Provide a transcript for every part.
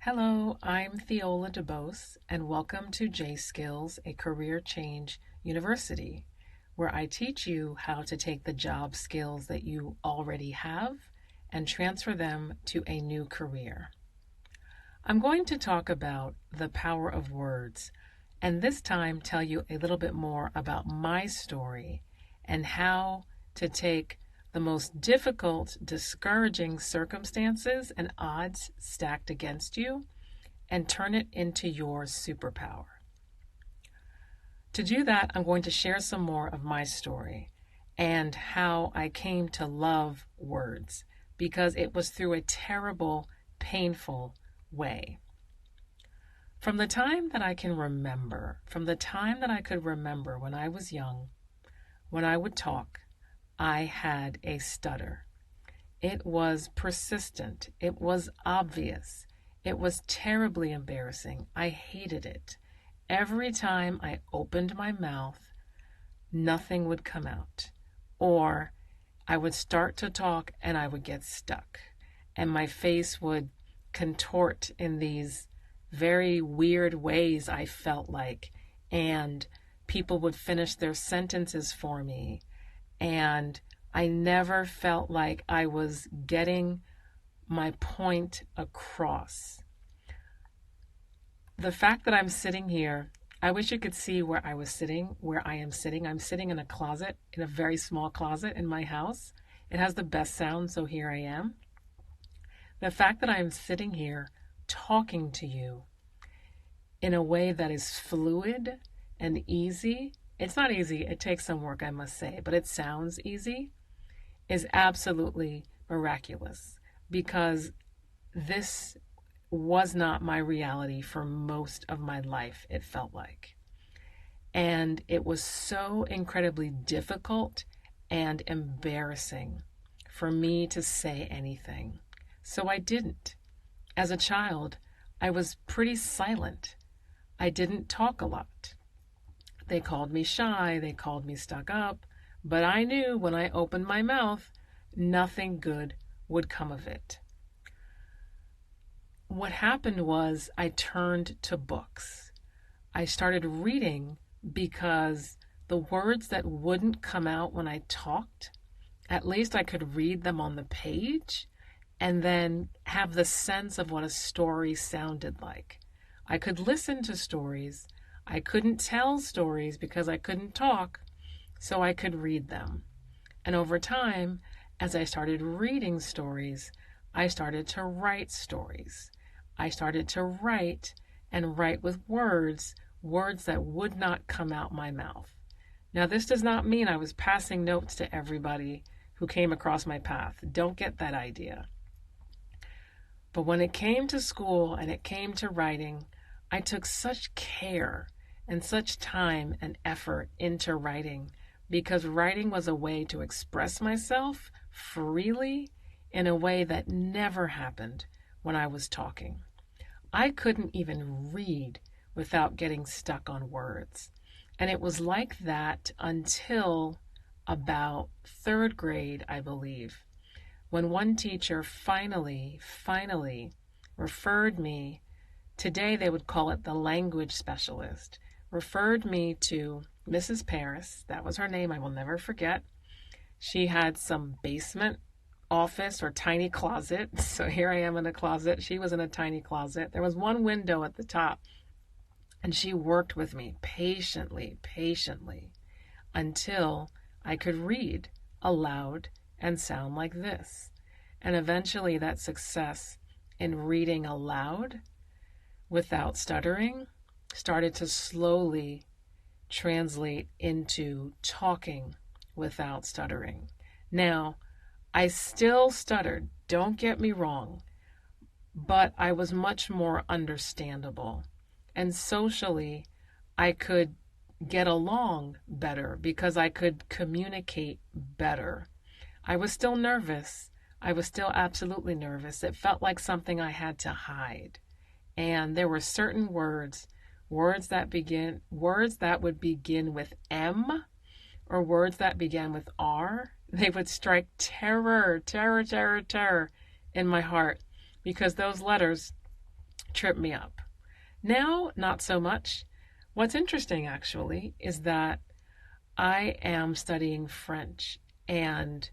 Hello, I'm Theola DeBose, and welcome to J Skills, a career change university, where I teach you how to take the job skills that you already have and transfer them to a new career. I'm going to talk about the power of words, and this time tell you a little bit more about my story and how to take the most difficult, discouraging circumstances and odds stacked against you and turn it into your superpower. To do that, I'm going to share some more of my story and how I came to love words because it was through a terrible, painful way. From the time that I can remember, from the time that I could remember when I was young, when I would talk, I had a stutter. It was persistent. It was obvious. It was terribly embarrassing. I hated it. Every time I opened my mouth, nothing would come out. Or I would start to talk and I would get stuck. And my face would contort in these very weird ways, I felt like. And people would finish their sentences for me. And I never felt like I was getting my point across. The fact that I'm sitting here, I wish you could see where I was sitting, where I am sitting. I'm sitting in a closet, in a very small closet in my house. It has the best sound, so here I am. The fact that I'm sitting here talking to you in a way that is fluid and easy, it's not easy, it takes some work, I must say, but it sounds easy, is absolutely miraculous because this was not my reality for most of my life, it felt like. And it was so incredibly difficult and embarrassing for me to say anything. So I didn't. As a child, I was pretty silent. I didn't talk a lot. They called me shy, they called me stuck up, but I knew when I opened my mouth, nothing good would come of it. What happened was I turned to books. I started reading because the words that wouldn't come out when I talked, at least I could read them on the page and then have the sense of what a story sounded like. I could listen to stories. I couldn't tell stories because I couldn't talk, so I could read them. And over time, as I started reading stories, I started to write stories. I started to write and write with words that would not come out my mouth. Now, this does not mean I was passing notes to everybody who came across my path. Don't get that idea. But when it came to school and it came to writing, I took such care and such time and effort into writing because writing was a way to express myself freely in a way that never happened when I was talking. I couldn't even read without getting stuck on words. And it was like that until about third grade, I believe, when one teacher finally referred me, today they would call it the language specialist, referred me to Mrs. Paris. That was her name, I will never forget. She had some basement office or tiny closet. So here I am in a closet. She was in a tiny closet. There was one window at the top. And she worked with me patiently, until I could read aloud and sound like this. And eventually that success in reading aloud without stuttering started to slowly translate into talking without stuttering. Now, I still stuttered, don't get me wrong, but I was much more understandable. And socially, I could get along better because I could communicate better. I was still nervous. I was still absolutely nervous. It felt like something I had to hide. And there were certain words that would begin with M or words that began with R. They would strike terror in my heart because those letters trip me up. Now, not so much. What's interesting, actually, is that I am studying French, and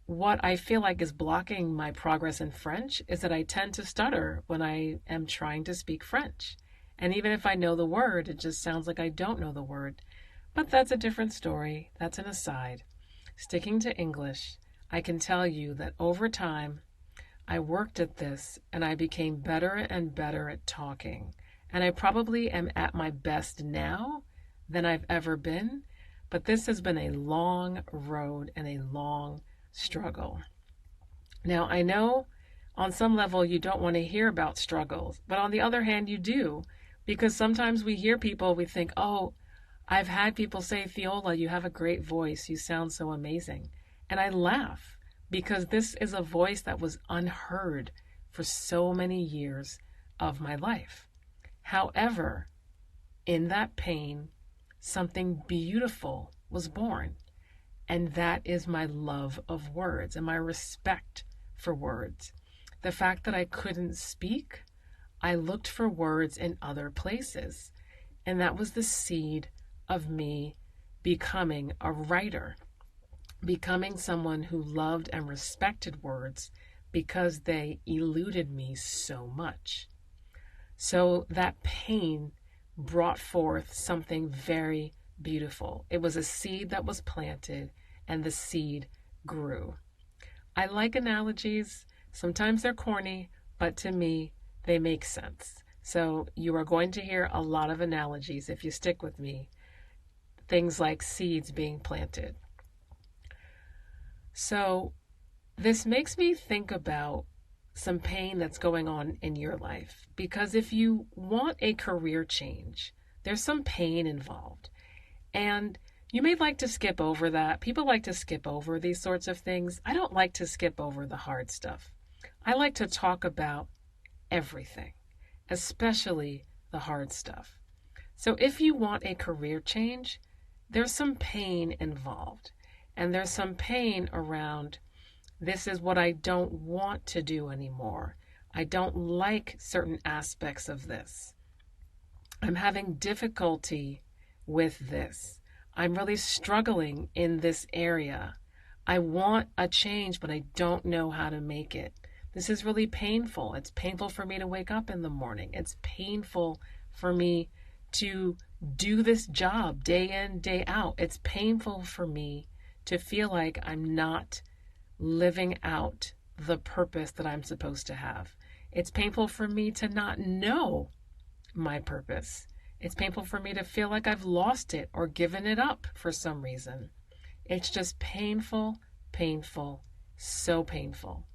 what I feel like is blocking my progress in French is that I tend to stutter when I am trying to speak French. And even if I know the word, it just sounds like I don't know the word. But that's a different story. That's an aside. Sticking to English, I can tell you that over time, I worked at this and I became better and better at talking. And I probably am at my best now than I've ever been. But this has been a long road and a long struggle. Now, I know on some level you don't want to hear about struggles, but on the other hand, you do, because sometimes we hear people, we think, oh, I've had people say, Fiola, you have a great voice. You sound so amazing. And I laugh because this is a voice that was unheard for so many years of my life. However, in that pain, something beautiful was born. And that is my love of words and my respect for words. The fact that I couldn't speak, I looked for words in other places. And that was the seed of me becoming a writer, becoming someone who loved and respected words because they eluded me so much. So that pain brought forth something very beautiful. It was a seed that was planted, and the seed grew. I like analogies. Sometimes they're corny, but to me, they make sense. So you are going to hear a lot of analogies if you stick with me. Things like seeds being planted. So this makes me think about some pain that's going on in your life. Because if you want a career change, there's some pain involved. And you may like to skip over that. People like to skip over these sorts of things. I don't like to skip over the hard stuff. I like to talk about everything, especially the hard stuff. So if you want a career change, there's some pain involved. And there's some pain around, this is what I don't want to do anymore. I don't like certain aspects of this. I'm having difficulty with this. I'm really struggling in this area. I want a change, but I don't know how to make it. This is really painful. It's painful for me to wake up in the morning. It's painful for me to do this job day in, day out. It's painful for me to feel like I'm not living out the purpose that I'm supposed to have. It's painful for me to not know my purpose. It's painful for me to feel like I've lost it or given it up for some reason. It's just painful, painful, so painful.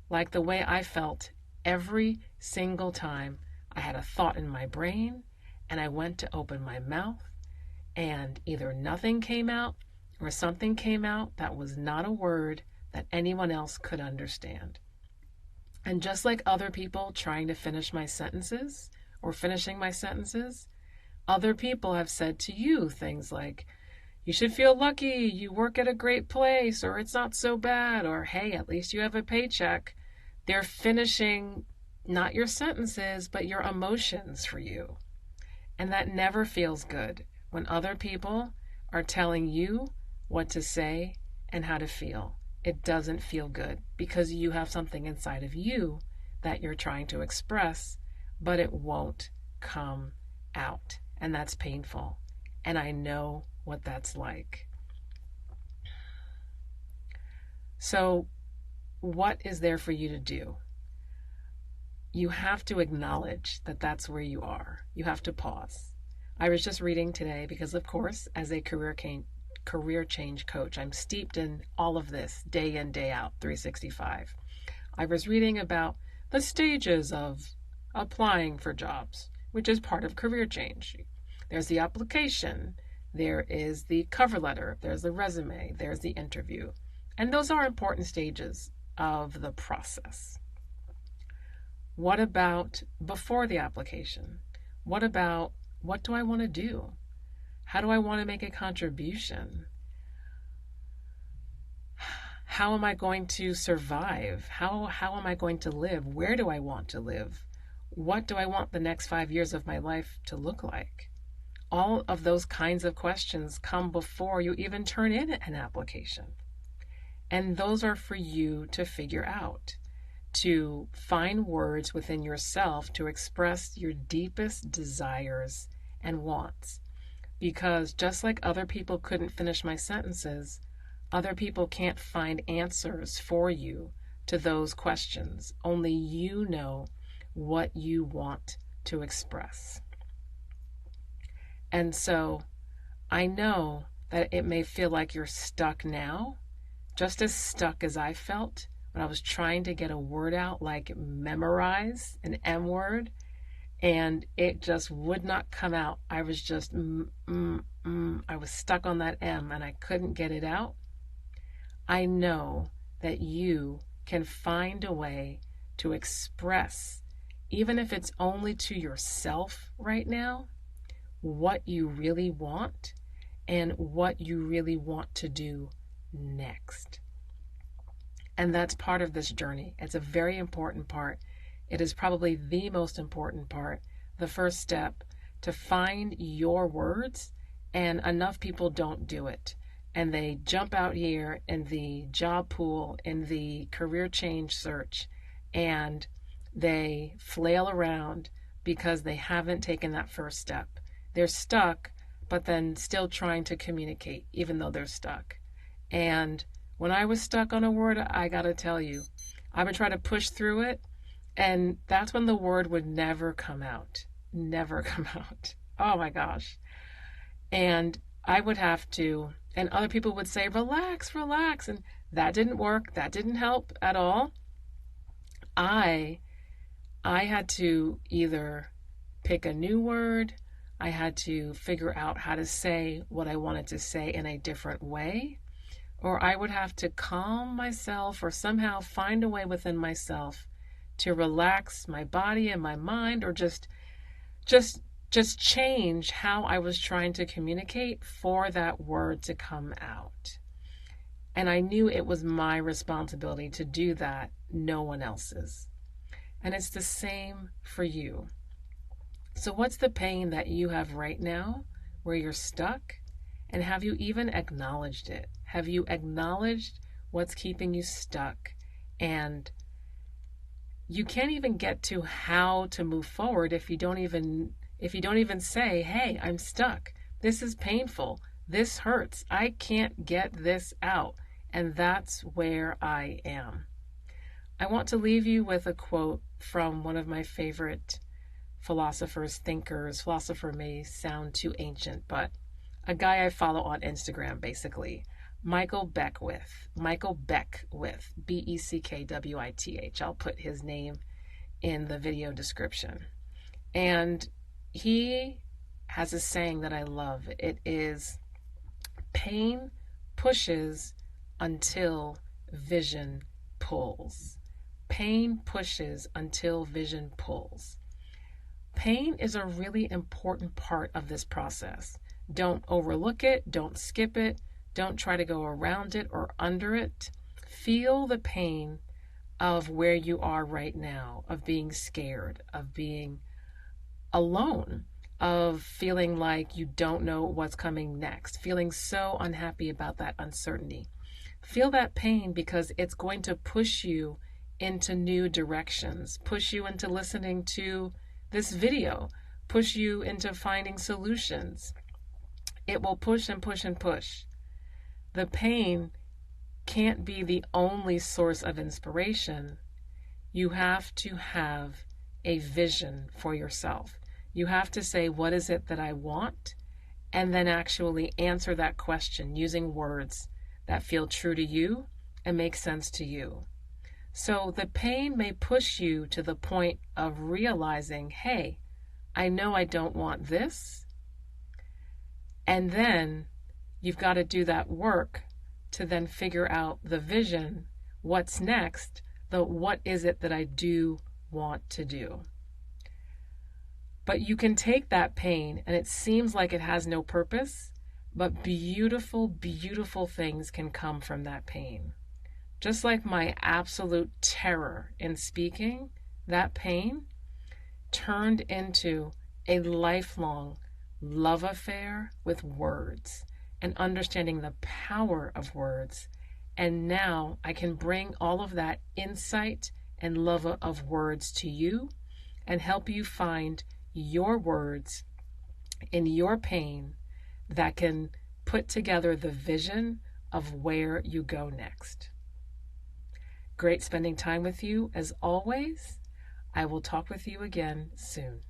Like the way I felt every single time I had a thought in my brain and I went to open my mouth and either nothing came out or something came out that was not a word that anyone else could understand. And just like other people trying to finish my sentences or finishing my sentences, other people have said to you things like, you should feel lucky, you work at a great place, or it's not so bad, or hey, at least you have a paycheck. They're finishing not your sentences, but your emotions for you. And that never feels good when other people are telling you what to say and how to feel. It doesn't feel good because you have something inside of you that you're trying to express, but it won't come out. And that's painful. And I know what that's like. So, what is there for you to do? You have to acknowledge that that's where you are. You have to pause. I was just reading today because, of course, as a career change coach, I'm steeped in all of this day in, day out, 365. I was reading about the stages of applying for jobs, which is part of career change. There's the application, there is the cover letter, there's the resume, there's the interview. And those are important stages of the process. What about before the application? What about, what do I want to do? How do I want to make a contribution? How am I going to survive? How am I going to live? Where do I want to live? What do I want the next 5 years of my life to look like? All of those kinds of questions come before you even turn in an application. And those are for you to figure out, to find words within yourself to express your deepest desires and wants. Because just like other people couldn't finish my sentences, other people can't find answers for you to those questions. Only you know what you want to express. And so I know that it may feel like you're stuck now, just as stuck as I felt when I was trying to get a word out, like memorize an M word, and it just would not come out. I was just, I was stuck on that M and I couldn't get it out. I know that you can find a way to express, even if it's only to yourself right now, what you really want and what you really want to do next. And that's part of this journey. It's a very important part. It is probably the most important part, the first step, to find your words. And enough people don't do it. And they jump out here in the job pool, in the career change search, and they flail around because they haven't taken that first step. They're stuck, but then still trying to communicate, even though they're stuck. And when I was stuck on a word, I gotta tell you, I would try to push through it, and that's when the word would never come out. Never come out. Oh my gosh. And I would have to, and other people would say, relax, relax. And that didn't work. That didn't help at all. I had to either pick a new word, I had to figure out how to say what I wanted to say in a different way, or I would have to calm myself or somehow find a way within myself to relax my body and my mind, or just change how I was trying to communicate for that word to come out. And I knew it was my responsibility to do that, no one else's. And it's the same for you. So what's the pain that you have right now where you're stuck? And have you even acknowledged it? Have you acknowledged what's keeping you stuck? And you can't even get to how to move forward if you don't even say, hey, I'm stuck. This is painful. This hurts. I can't get this out. And that's where I am. I want to leave you with a quote from one of my favorite philosophers, thinkers. Philosopher may sound too ancient, but a guy I follow on Instagram, basically. Michael Beckwith, Beckwith. I'll put his name in the video description. And he has a saying that I love. It is, pain pushes until vision pulls. Pain pushes until vision pulls. Pain is a really important part of this process. Don't overlook it. Don't skip it. Don't try to go around it or under it. Feel the pain of where you are right now, of being scared, of being alone, of feeling like you don't know what's coming next, feeling so unhappy about that uncertainty. Feel that pain, because it's going to push you into new directions, push you into listening to this video, push you into finding solutions. It will push and push and push. The pain can't be the only source of inspiration. You have to have a vision for yourself. You have to say, what is it that I want? And then actually answer that question using words that feel true to you and make sense to you. So the pain may push you to the point of realizing, hey, I know I don't want this. And then you've got to do that work to then figure out the vision, what's next, what is it that I do want to do. But you can take that pain, and it seems like it has no purpose, but beautiful, beautiful things can come from that pain. Just like my absolute terror in speaking, that pain turned into a lifelong love affair with words and understanding the power of words. And now I can bring all of that insight and love of words to you and help you find your words in your pain that can put together the vision of where you go next. Great spending time with you as always. I will talk with you again soon.